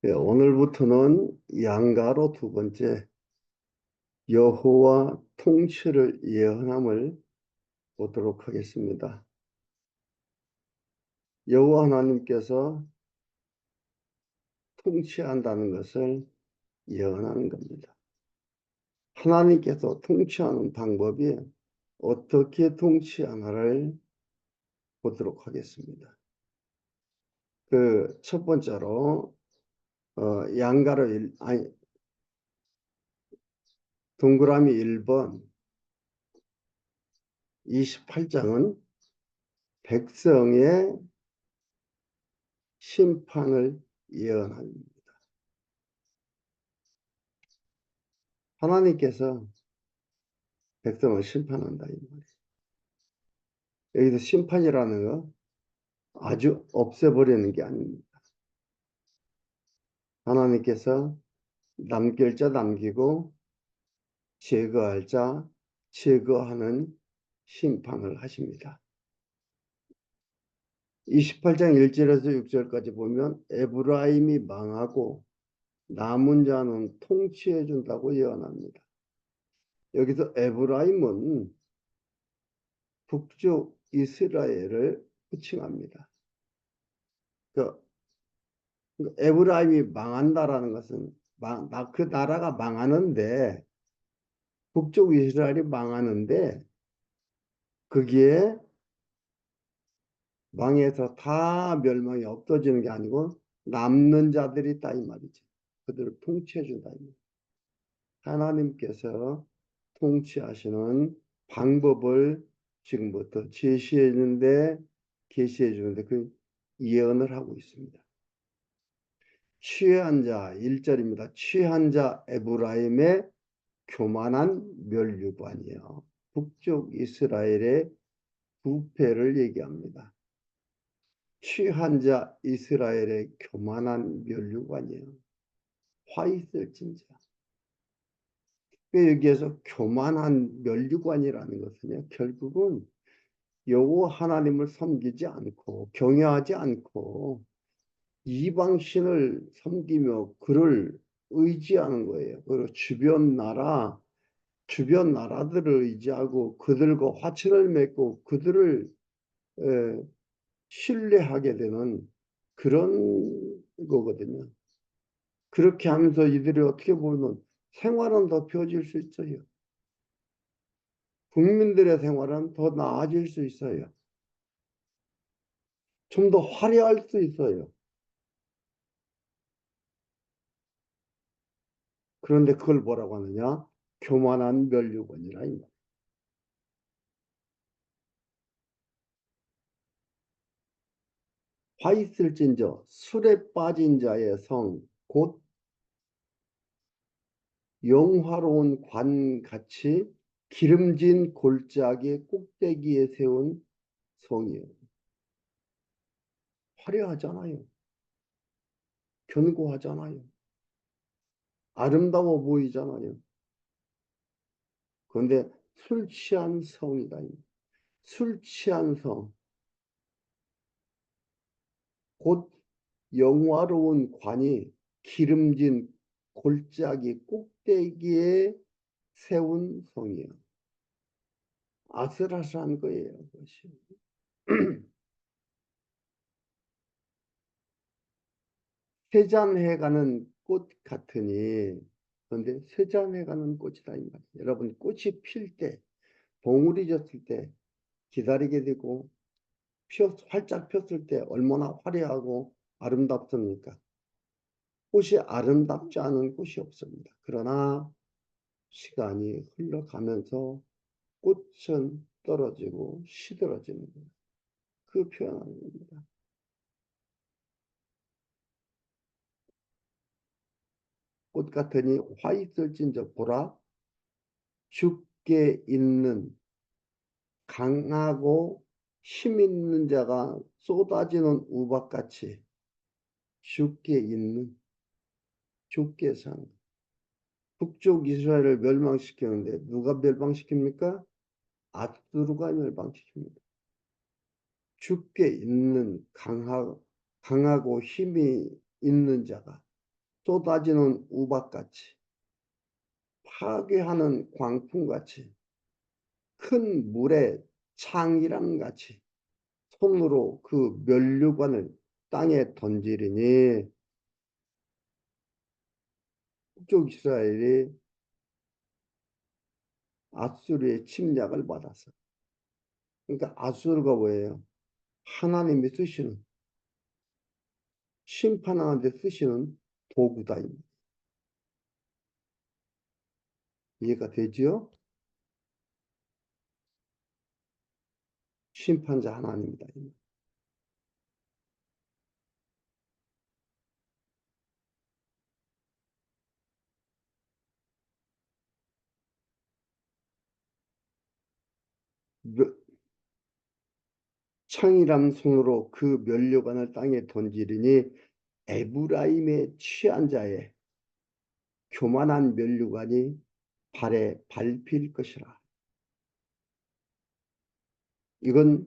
예, 오늘부터는 양가로 두 번째 여호와 통치를 예언함을 보도록 하겠습니다. 여호와 하나님께서 통치한다는 것을 예언하는 겁니다. 하나님께서 통치하는 방법이 어떻게 통치하나를 보도록 하겠습니다. 그 첫 번째로 양가로 동그라미 1번 28장은 백성의 심판을 예언합니다. 하나님께서 백성을 심판한다 이 말이에요. 여기서 심판이라는 거 아주 없애버리는 게 아닙니다. 하나님께서 남길 자 남기고 제거할 자 제거하는 심판을 하십니다. 28장 1절에서 6절까지 보면 에브라임이 망하고 남은 자는 통치해 준다고 예언합니다. 여기서 에브라임은 북쪽 이스라엘을 호칭합니다. 그 에브라임이 망한다라는 것은 그 나라가 망하는데 북쪽 이스라엘이 망하는데 거기에 망해서 다 멸망이 없어지는 게 아니고 남는 자들이 있다 이 말이지. 그들을 통치해 준다 이 말이지. 하나님께서 통치하시는 방법을 지금부터 계시해 주는데 그 예언을 하고 있습니다. 취한 자 1절입니다. 취한 자 에브라임의 교만한 멸류관이요. 북쪽 이스라엘의 부패를 얘기합니다. 취한 자 이스라엘의 교만한 멸류관이요. 화 있을진저. 여기에서 교만한 멸류관이라는 것은요, 결국은 여호와 하나님을 섬기지 않고 경외하지 않고 이방신을 섬기며 그를 의지하는 거예요. 그리고 주변 나라들을 의지하고 그들과 화친을 맺고 그들을 에, 신뢰하게 되는 그런 거거든요. 그렇게 하면서 이들이 어떻게 보면 생활은 더 펴질 수 있어요. 국민들의 생활은 더 나아질 수 있어요. 좀 더 화려할 수 있어요. 그런데 그걸 뭐라고 하느냐? 교만한 멸류관이라 이 말. 화 있을진저 술에 빠진 자의 성 곧 영화로운 관같이 기름진 골짜기 꼭대기에 세운 성이에요. 화려하잖아요. 견고하잖아요. 아름다워 보이잖아요. 그런데 술 취한 성이다. 술 취한 성, 곧 영화로운 관이 기름진 골짜기 꼭대기에 세운 성이에요. 아슬아슬한 거예요. 그것이. 세잔해가는 꽃 같으니 그런데 세잔해가는 꽃이다 이 말이에요. 여러분 꽃이 필 때, 봉우리 졌을 때 기다리게 되고 활짝 폈을 때 얼마나 화려하고 아름답습니까? 꽃이 아름답지 않은 꽃이 없습니다. 그러나 시간이 흘러가면서 꽃은 떨어지고 시들어지는 거예요. 그 표현하는 겁니다. 꽃 같으니 화 있을진저 보라 죽게 있는 강하고 힘 있는 자가 쏟아지는 우박같이 죽게 있는 죽게산 북쪽 이스라엘을 멸망시키는데 누가 멸망시킵니까? 아수르가 멸망시킵니다. 죽게 있는 강하고 힘이 있는 자가 쏟아지는 우박같이 파괴하는 광풍같이 큰 물의 창이랑 같이 손으로 그 면류관을 땅에 던지리니 북쪽 이스라엘이 아수르의 침략을 받았어. 그러니까 아수르가 뭐예요? 하나님이 쓰시는 심판하는 데 쓰시는 도구다. 이해가 되지요? 심판자 하나님이다. 창이란 손으로 그 면류관을 땅에 던지리니 에브라임의 취한 자의 교만한 면류관이 발에 밟힐 것이라. 이건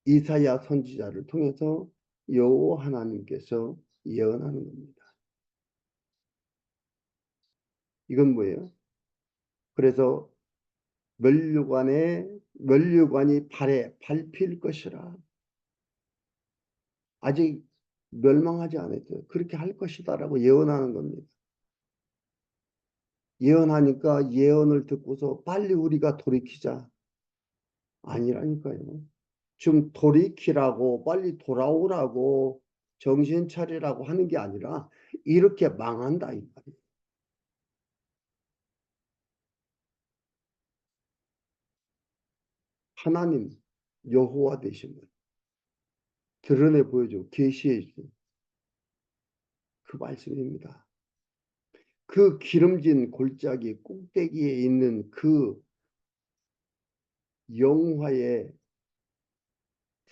이사야 선지자를 통해서 여호와 하나님께서 예언하는 겁니다. 이건 뭐예요? 그래서 면류관이 발에 밟힐 것이라. 아직 멸망하지 않았어요. 그렇게 할 것이다라고 예언하는 겁니다. 예언하니까 예언을 듣고서 빨리 우리가 돌이키자. 아니라니까요. 좀 돌이키라고 빨리 돌아오라고 정신 차리라고 하는 게 아니라 이렇게 망한다 이 말이에요. 하나님 여호와 되신 분 드러내 보여줘 계시해 주신 그 말씀입니다. 그 기름진 골짜기 꼭대기에 있는 그 영화의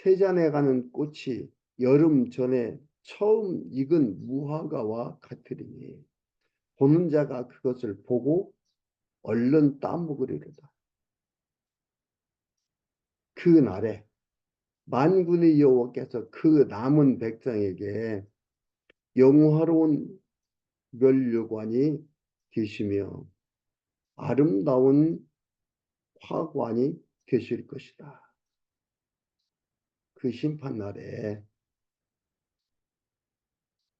세잔해가는 꽃이 여름 전에 처음 익은 무화과와 같으리니 보는 자가 그것을 보고 얼른 따먹으리로다. 그 날에 만군의 여호와께서 그 남은 백성에게 영화로운 면류관이 되시며 아름다운 화관이 되실 것이다. 그 심판 날에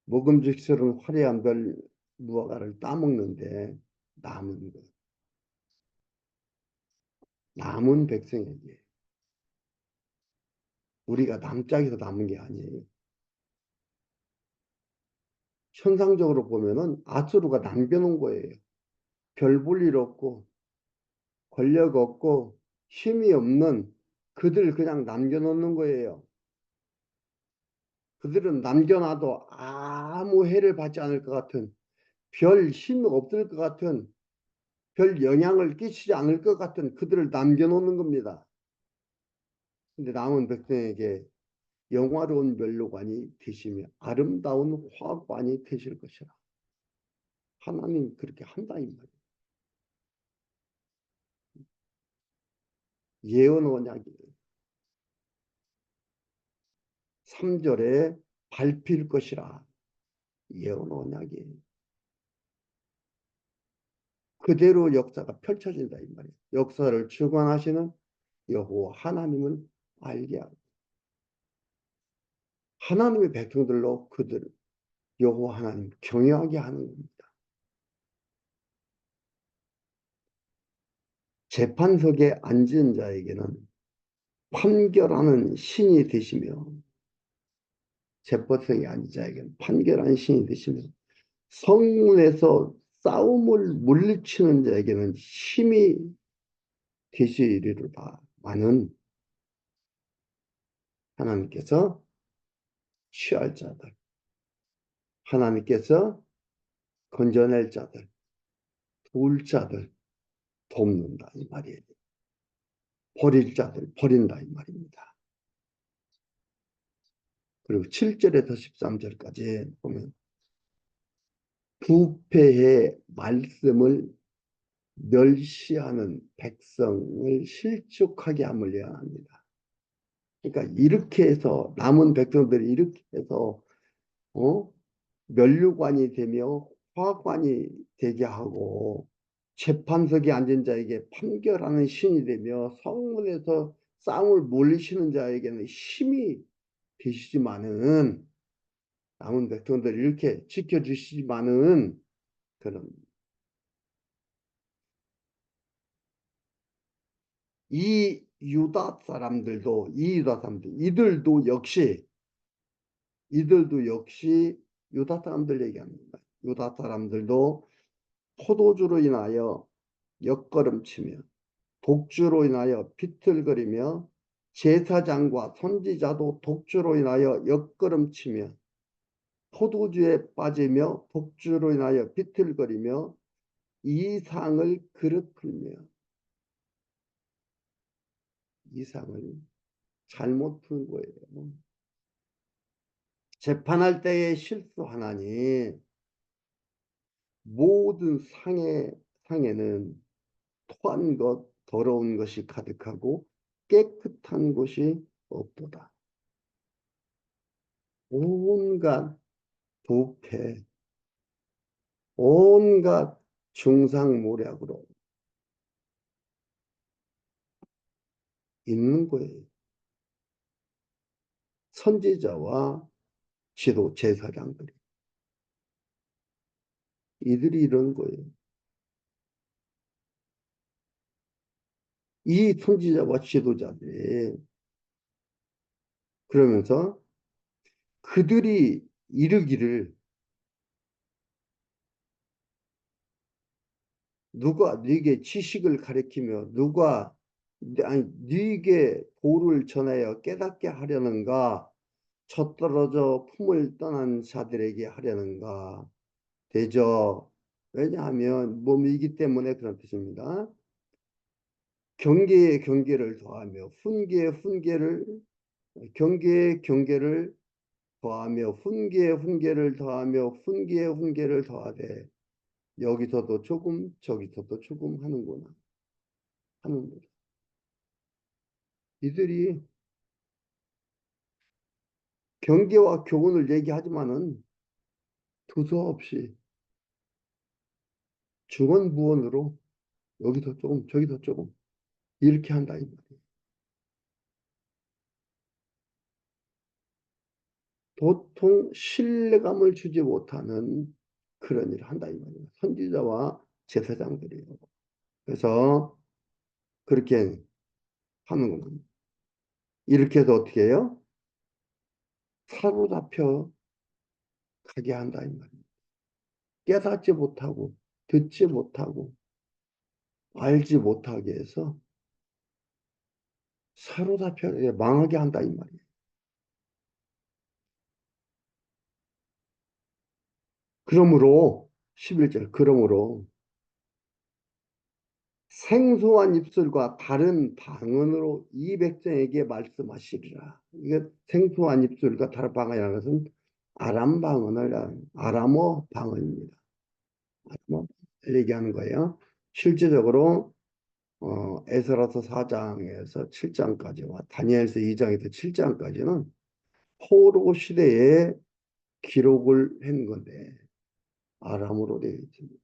먹음직스러운 화려한 별 무화과를 따먹는데 남은 백성에게 우리가 남짝에서 남은 게 아니에요. 현상적으로 보면은 아수르가 남겨놓은 거예요. 별 볼 일 없고 권력 없고 힘이 없는 그들 그냥 남겨놓는 거예요. 그들은 남겨놔도 아무 해를 받지 않을 것 같은 별 힘이 없을 것 같은 별 영향을 끼치지 않을 것 같은 그들을 남겨놓는 겁니다. 근데 남은 백성에게 영화로운 면류관이 되시며 아름다운 화관이 되실 것이라. 하나님 그렇게 한다 이 말이에요. 예언 언약이 3절에 밟힐 것이라. 예언 언약이 그대로 역사가 펼쳐진다 이 말이에요. 역사를 주관하시는 여호와 하나님을 알게 하고 하나님의 백성들로 그들 여호와 하나님 경외하게 하는 겁니다. 재판석에 앉은 자에게는 판결하는 신이 되시며 재판석에 앉은 자에게는 판결하는 신이 되시며 성문에서 싸움을 물리치는 자에게는 힘이 되시리로다. 많은 하나님께서 취할 자들, 하나님께서 건져낼 자들, 도울 자들 돕는다 이 말이에요. 버릴 자들 버린다 이 말입니다. 그리고 7절에서 13절까지 보면 부패의 말씀을 멸시하는 백성을 실족하게 함을 예언합니다. 그러니까 이렇게 해서 남은 백성들이 이렇게 해서 면류관이 되며 화관이 되게 하고 재판석에 앉은 자에게 판결하는 신이 되며 성문에서 싸움을 물리치는 자에게는 힘이 되시지만은 남은 백성들 이렇게 지켜주시지만은 그런 이 유다 사람들 이들도 역시 유다 사람들 얘기합니다. 유다 사람들도 포도주로 인하여 옆걸음치며 독주로 인하여 비틀거리며 제사장과 선지자도 독주로 인하여 옆걸음치며 포도주에 빠지며 독주로 인하여 비틀거리며 이상을 그릇 이상을 잘못 푼 거예요. 재판할 때에 실수하나니 모든 상에는 토한 것, 더러운 것이 가득하고 깨끗한 곳이 없도다. 온갖 부패, 온갖 중상모략으로 있는 거예요. 선지자와 지도 제사장들이 이들이 이런 거예요. 이 선지자와 지도자들이 그러면서 그들이 이르기를 누가 네게 지식을 가르치며 누가 네게 도를 전하여 깨닫게 하려는가 젖떨어져 품을 떠난 자들에게 하려는가 되죠. 왜냐하면 몸이기 때문에 그런 뜻입니다. 경계에 경계를 더하며 훈계에 훈계를 경계에 경계를 더하며 훈계에 훈계를 더하며 훈계에 훈계를 더하되 여기서도 조금 저기서도 조금 하는구나 하는 거죠. 이들이 경계와 교훈을 얘기하지만은 두서없이 중언부언으로 여기서 조금 저기서 조금 이렇게 한다 이 말이에요. 도통 신뢰감을 주지 못하는 그런 일을 한다 이 말이에요. 선지자와 제사장들이요. 그래서 그렇게 하는 겁니다. 이렇게 해서 어떻게 해요? 사로잡혀 가게 한다 이 말이에요. 깨닫지 못하고 듣지 못하고 알지 못하게 해서 사로잡혀 망하게 한다 이 말이에요. 그러므로 11절 그러므로 생소한 입술과 다른 방언으로 이 백성에게 말씀하시리라. 이게 생소한 입술과 다른 방언이라는 것은 아람 방언을 아람어 방언입니다. 아람어 얘기하는 거예요. 실제적으로 에스라서 4장에서 7장까지와 다니엘서 2장에서 7장까지는 포로 시대에 기록을 한 건데 아람어로 되어 있습니다.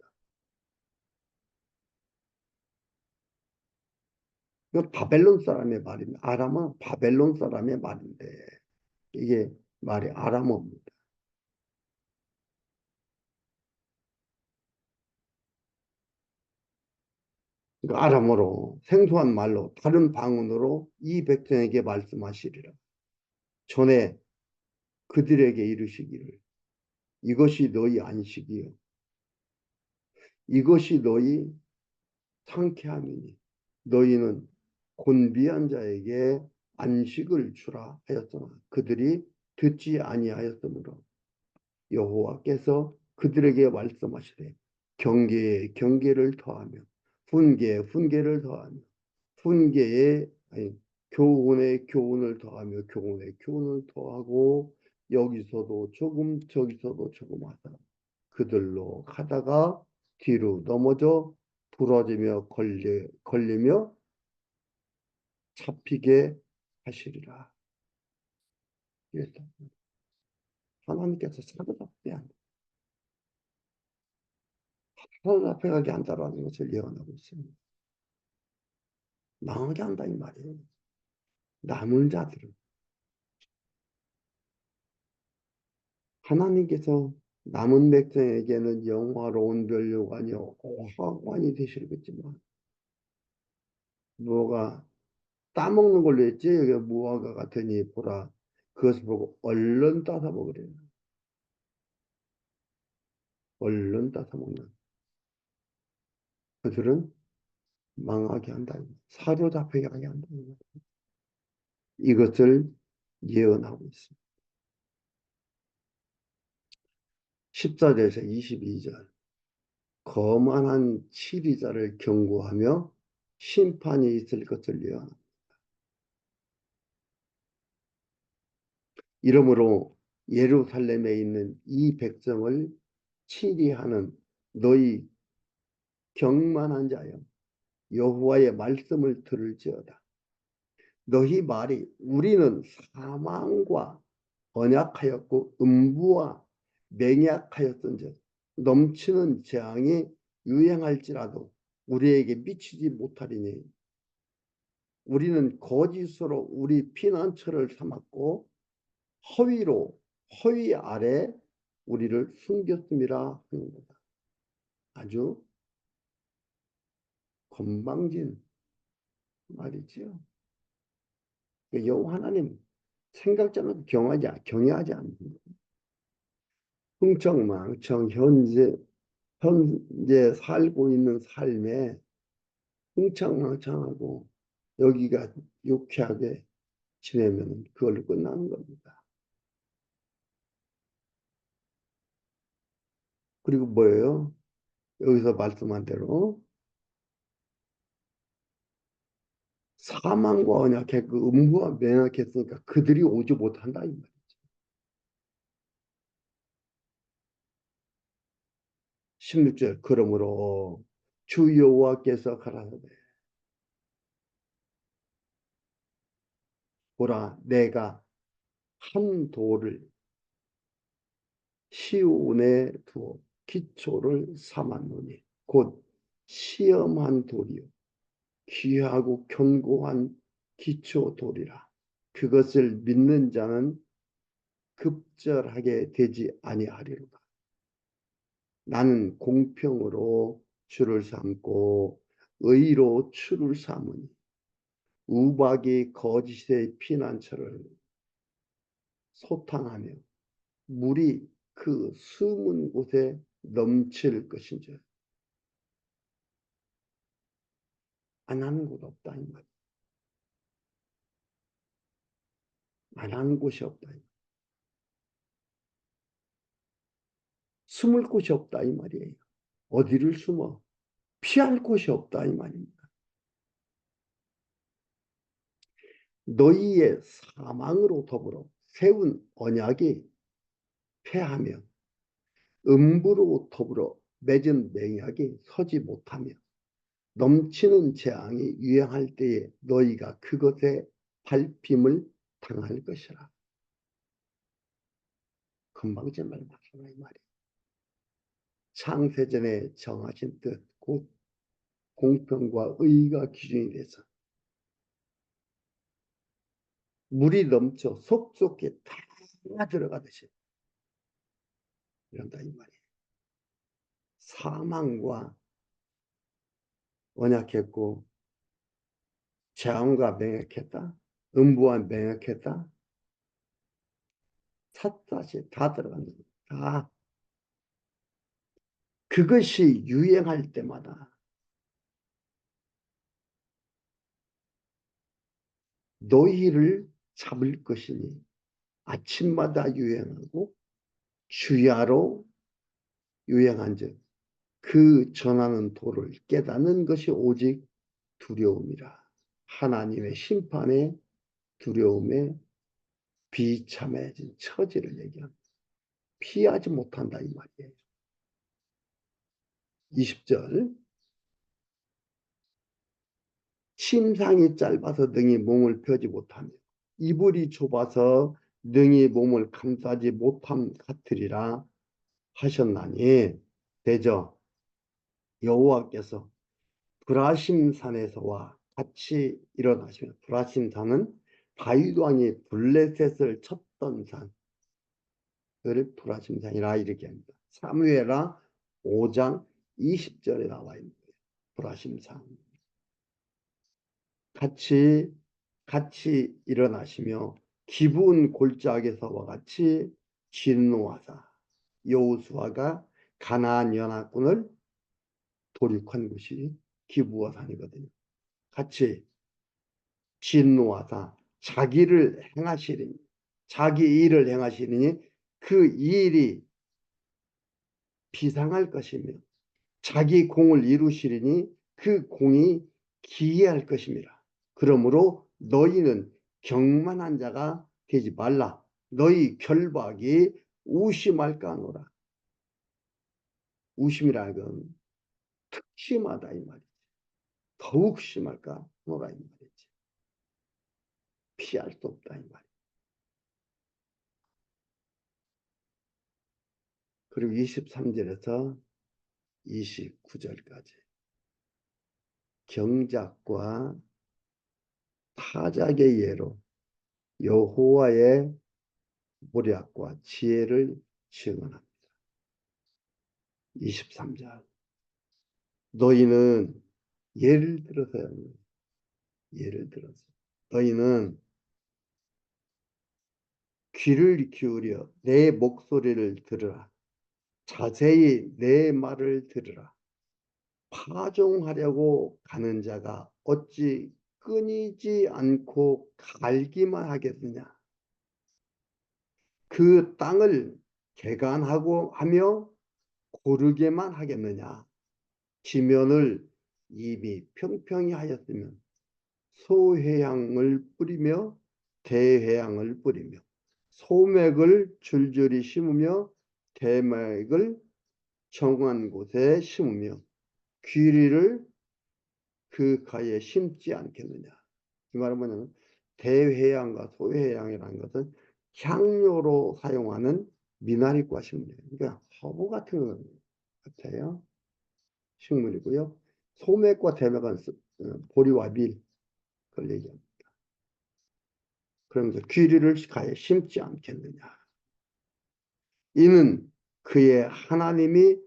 이거 바벨론 사람의 말입니다. 아람은 바벨론 사람의 말인데 이게 말이 아람어입니다. 그러니까 아람어로 생소한 말로 다른 방언으로 이 백성에게 말씀하시리라. 전에 그들에게 이르시기를 이것이 너희 안식이요 이것이 너희 상쾌함이니 너희는 곤비한 자에게 안식을 주라 하였으나 그들이 듣지 아니하였으므로 여호와께서 그들에게 말씀하시되 경계에 경계를 더하며 훈계에 훈계를 더하며 훈계에 교훈에 교훈을 더하며 교훈에 교훈을 더하고 여기서도 조금 저기서도 조금 하다 그들로 가다가 뒤로 넘어져 부러지며 걸리며 잡히게 하시리라. 그래서 하나님께서 사로잡게 한다. 사로잡혀가게 한다라는 것을 예언하고 있습니다. 망하게 한다 이 말이에요. 남은 자들은 하나님께서 남은 백성에게는 영화로운 면류관이요 화관이 되시겠지만 무화과 따먹는 걸로 했지 여기 무화과 같으니 보라 그것을 보고 얼른 따서 먹으래요. 얼른 따서 먹는 그들은 망하게 한다. 사로잡히게 하게 한다. 이것을 예언하고 있습니다. 14절에서 22절 거만한 치리자를 경고하며 심판이 있을 것을 예언합니다. 이러므로 예루살렘에 있는 이 백성을 치리하는 너희 경만한 자여 여호와의 말씀을 들을지어다. 너희 말이 우리는 사망과 언약하였고 음부와 맹약하였던즉 넘치는 재앙이 유행할지라도 우리에게 미치지 못하리니 우리는 거짓으로 우리 피난처를 삼았고 허위 아래 우리를 숨겼음이라 하는 거다. 아주 건방진 말이지요. 여호와 하나님 생각자는 경외하지 않는 거예요. 흥청망청 현재 살고 있는 삶에 흥청망청하고 여기가 유쾌하게 지내면 그걸로 끝나는 겁니다. 그리고 뭐예요? 여기서 말씀한 대로 사망과 언약해 그 음부와 맹약했으니까 그들이 오지 못한다 이 말이에요. 16절 그러므로 주 여호와께서 가라사대 보라 내가 한 돌을 시온에 두어 기초를 삼았노니 곧 시험한 돌이요 귀하고 견고한 기초 돌이라 그것을 믿는 자는 급절하게 되지 아니하리로다. 나는 공평으로 주를 삼고 의로 주를 삼으니 우박이 거짓의 피난처를 소탕하며 물이 그 숨은 곳에 넘칠 것인지 안 하는 곳 없다 이 말. 안 하는 곳이 없다. 숨을 곳이 없다 이 말이에요. 어디를 숨어? 피할 곳이 없다 이 말입니다. 너희의 사망으로 더불어 세운 언약이 패하며 음부로 더불어 맺은 맹약이 서지 못하며 넘치는 재앙이 유행할 때에 너희가 그것에 밟힘을 당할 것이라. 금방진 말 맞잖아 이 말이에요. 창세전에 정하신 뜻 곧 공평과 의가 기준이 돼서 물이 넘쳐 속속에 다 들어가듯이 이런다 이 말이에요. 사망과 언약했고 재앙과 맹약했다. 음부와 맹약했다. 샅샅이 다 들어간다. 다 그것이 유행할 때마다 너희를 잡을 것이니 아침마다 유행하고 주야로 유행한즉 그 전하는 도를 깨닫는 것이 오직 두려움이라. 하나님의 심판의 두려움에 비참해진 처지를 얘기합니다. 피하지 못한다 이 말이에요. 20절 심상이 짧아서 능히 몸을 펴지 못하며 이불이 좁아서 능히 몸을 감싸지 못함 같으리라 하셨나니 되죠. 여호와께서 브라심산에서와 같이 일어나시며, 브라심산은 다윗 왕이 블레셋을 쳤던 산, 그를 브라심산이라 이렇게 합니다. 사무엘하 5장 20절에 나와 있는 거예요. 브라심산. 같이 일어나시며 기브온 골짜기에서와 같이 진노하사 여호수아가 가나안 연합군을 돌육한 곳이 기브온 산이거든요. 같이 진노하사 자기를 행하시리니, 자기 일을 행하시리니 그 일이 비상할 것이며 자기 공을 이루시리니 그 공이 기이할 것임이라. 그러므로 너희는 경만한 자가 되지 말라. 너희 결박이 우심할까 하노라. 우심이라는 건 특심하다 이 말이지. 더욱 심할까 하노라 이 말이지. 피할 수 없다 이 말이지. 그리고 23절에서 29절까지 경작과 타작의 예로 여호와의 모략과 지혜를 증언합니다. 23절. 너희는 예를 들어서요. 예를 들어서 너희는 귀를 기울여 내 목소리를 들으라. 자세히 내 말을 들으라. 파종하려고 가는 자가 어찌 끊이지 않고 갈기만 하겠느냐. 그 땅을 개간하고 하며 고르게만 하겠느냐. 지면을 이미 평평히 하였으면 소회향을 뿌리며 대회향을 뿌리며 소맥을 줄줄이 심으며 대맥을 정한 곳에 심으며 귀리를 그 가에 심지 않겠느냐. 이 말은 뭐냐면 대회향과 소회향이라는 것은 향료로 사용하는 미나리과 식물이에요. 그러니까 허브 같은 것 같아요. 식물이고요. 소맥과 대맥은 보리와 밀, 그걸 얘기합니다. 그러면서 귀리를 가에 심지 않겠느냐. 이는 그의 하나님이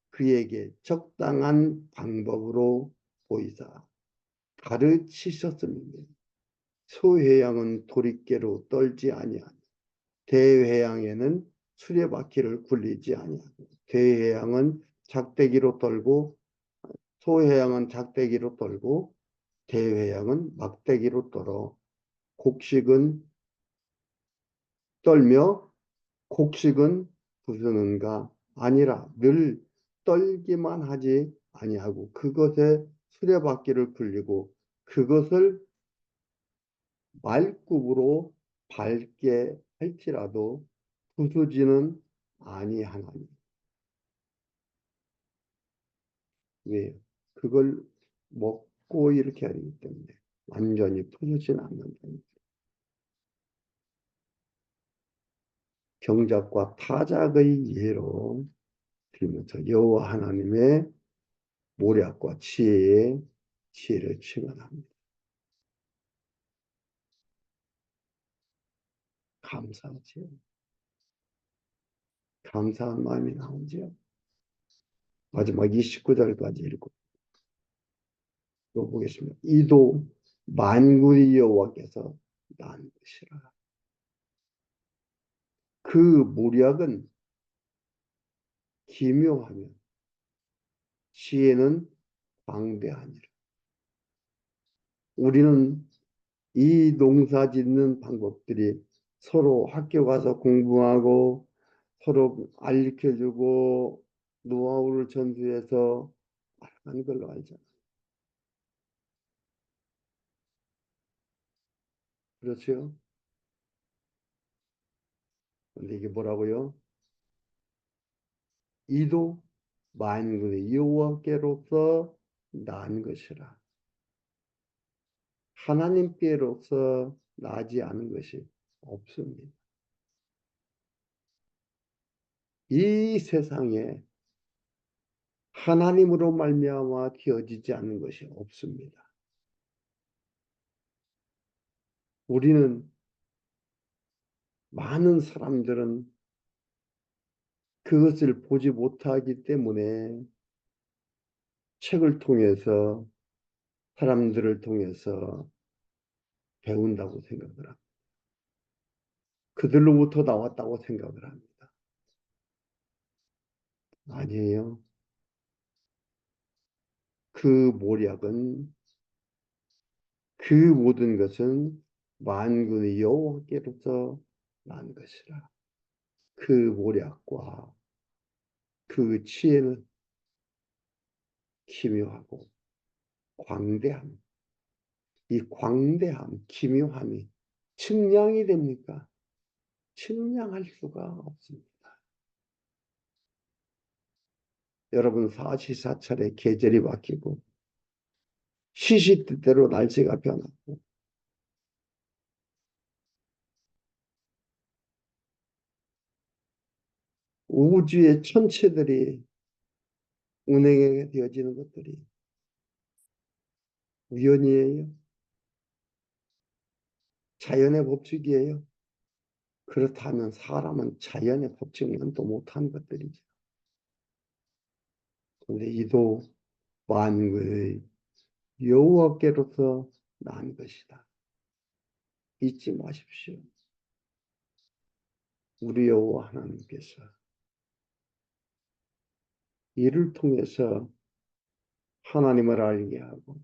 그에게 적당한 방법으로 보이사 가르치셨음이니 소회양은 도리깨로 떨지 아니하니 대회양에는 수레바퀴를 굴리지 아니하고 대회양은 작대기로 떨고 소회양은 작대기로 떨고 대회양은 막대기로 떨어 곡식은 떨며 곡식은 부수는가 아니라 늘 떨기만 하지 아니하고 그것에 수레바퀴를 굴리고 그것을 말굽으로 밟게 할지라도 부수지는 아니하나니. 왜요? 그걸 먹고 이렇게 하기 때문에 완전히 부수지는 않는다. 경작과 타작의 예로 들면서 여호와 하나님의 모략과 지혜의 지혜를 증언합니다. 감사하지요. 감사한 마음이 나오지요. 마지막 29절까지 읽어보겠습니다. 이도 만군의 여호와께서 난 것이라. 그 모략은 기묘하며 지혜는 방대하니라. 우리는 이 농사 짓는 방법들이 서로 학교 가서 공부하고 서로 알려주고 노하우를 전수해서 하는 걸로 알잖아. 그렇죠? 근데 이게 뭐라고요? 이도 만군의 여호와께로서 난 것이라. 하나님께로서 나지 않은 것이 없습니다. 이 세상에 하나님으로 말미암아 되어지지 않는 것이 없습니다. 우리는 많은 사람들은 그것을 보지 못하기 때문에 책을 통해서 사람들을 통해서 배운다고 생각을 합니다. 그들로부터 나왔다고 생각을 합니다. 아니에요. 그 모략은 그 모든 것은 만군의 여호와께로서 난 것이라. 그 모략과 그 지혜는 기묘하고 광대함, 이 광대함, 기묘함이 측량이 됩니까? 측량할 수가 없습니다. 여러분 사시사철에 계절이 바뀌고 시시때때로 날씨가 변하고 우주의 천체들이 운행하게 되어지는 것들이 우연이에요? 자연의 법칙이에요? 그렇다면 사람은 자연의 법칙만도 못한 것들이죠. 그런데 이도 만군의 여호와께로서 난 것이다. 잊지 마십시오. 우리 여호와 하나님께서 이를 통해서 하나님을 알게 하고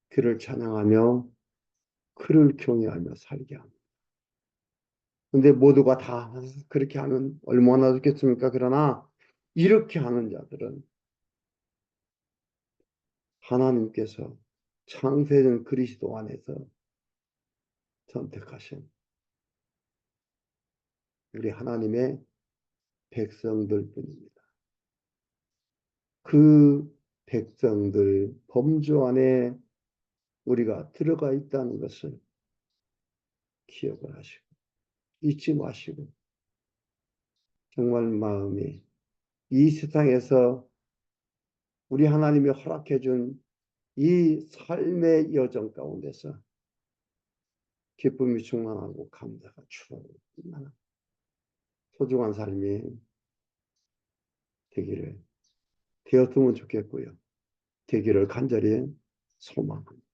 그를 찬양하며 그를 경외하며 살게 합니다. 근데 모두가 다 그렇게 하면 얼마나 좋겠습니까? 그러나 이렇게 하는 자들은 하나님께서 창세전 그리스도 안에서 선택하신 우리 하나님의 백성들 뿐입니다. 그 백성들 범주 안에 우리가 들어가 있다는 것을 기억을 하시고 잊지 마시고 정말 마음이 이 세상에서 우리 하나님이 허락해 준 이 삶의 여정 가운데서 기쁨이 충만하고 감사가 추가되고 소중한 삶이 되기를 되었으면 좋겠고요. 되기를 간절히 소망합니다.